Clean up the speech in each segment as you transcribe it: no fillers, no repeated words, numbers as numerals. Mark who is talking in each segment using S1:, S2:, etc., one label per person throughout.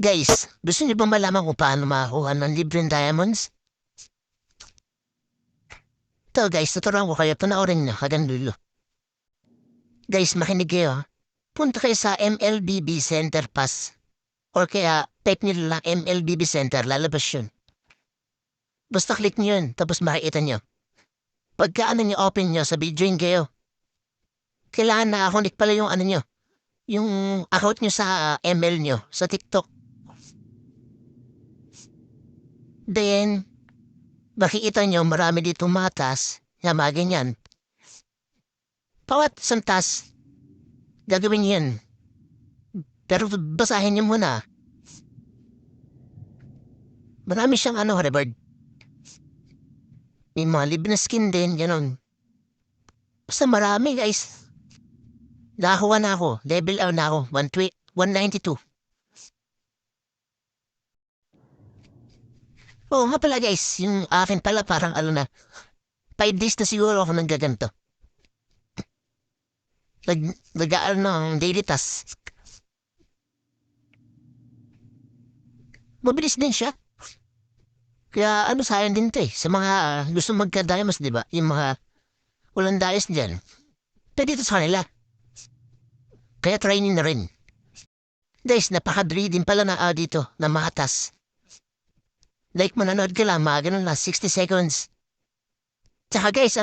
S1: Guys, gusto niyo bang malaman kung paano makakuha ng libreng diamonds? Ito guys, tuturuan ko kayo. Panoorin niyo, hanggang dulo. Guys, makinig kayo. Punta kayo sa MLBB Center Pass. Or kaya, type niyo lang MLBB Center, lalabas yun. Basta click niyo yun, tapos makikita niyo. Pagka ano niyo, open niyo, sa videoin kayo. Kailangan na-connect pala yung ano niyo. Yung account niyo sa ML niyo, sa TikTok. Then, makikita niyo marami dito matas, na mga ganyan. Bawat isang task, gagawin niyo yan. Pero basahin niyo muna. Marami siyang reward. May mga libre na skin din, gano'n. Basta marami guys. Nakakuha na ako, level out na ako, 192. Oo nga pala guys, yung akin pala parang na, 5 days na siguro ako nang gaganto. Nag-aaral ng daily task. Mabilis din siya. Kaya sayang din to eh. Sa mga gusto magka-diamonds, di ba? Yung mga walang diamonds dyan. Pwede ito sa kanila. Kaya try nyo na rin. Guys, napaka-dri din pala na dito na matas. Like mananood ka lang, mga ganun lang, 60 seconds. Tsaka guys,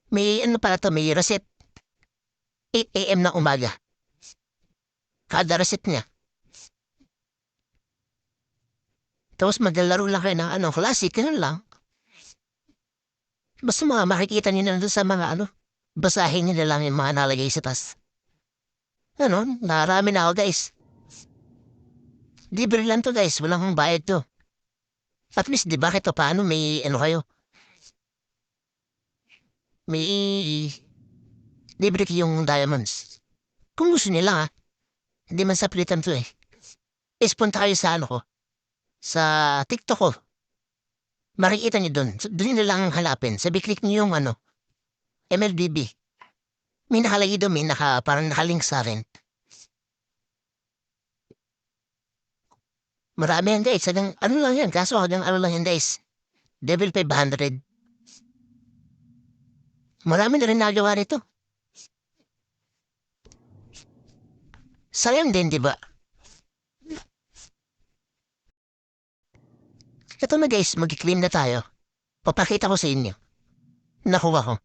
S1: may pala to, may reset. 8 a.m. na umaga. Kada reset niya. Tapos maglalaro lang kayo ng classic, ganun lang. Basta mga makikita niyo na doon sa mga basahin niyo na lang yung mga nalagay sa tas. Narami na ako guys. Libre lang to guys, walang bayad to. At least, di ba kito paano may kayo? May libre kayong diamonds. Kung gusto nila hindi man saplitan to eh. Is punta kayo sa ko. Sa TikTok ko. Makikita niyo doon. Doon nyo lang halapin. Sabi-click niyo yung MLBB. May nakalagay doon, parang nakalink sa akin. Marami yan guys. Hanggang lang yan. Kaso hanggang lang yan guys. Level 500. Marami na rin nagawa nito. Sayang din, di ba? Ito na guys, mag-claim na tayo. Papakita ko sa inyo. Nakuha ko.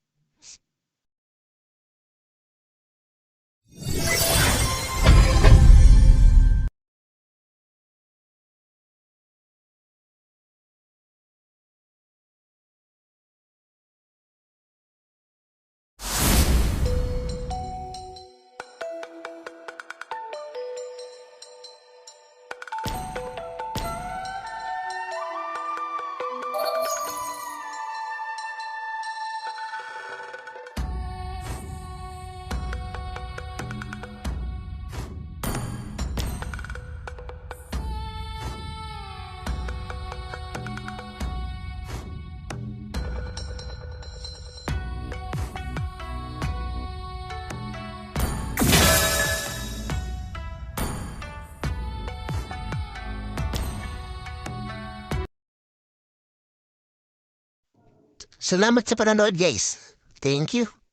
S1: Salamat sa panonood guys. Thank you.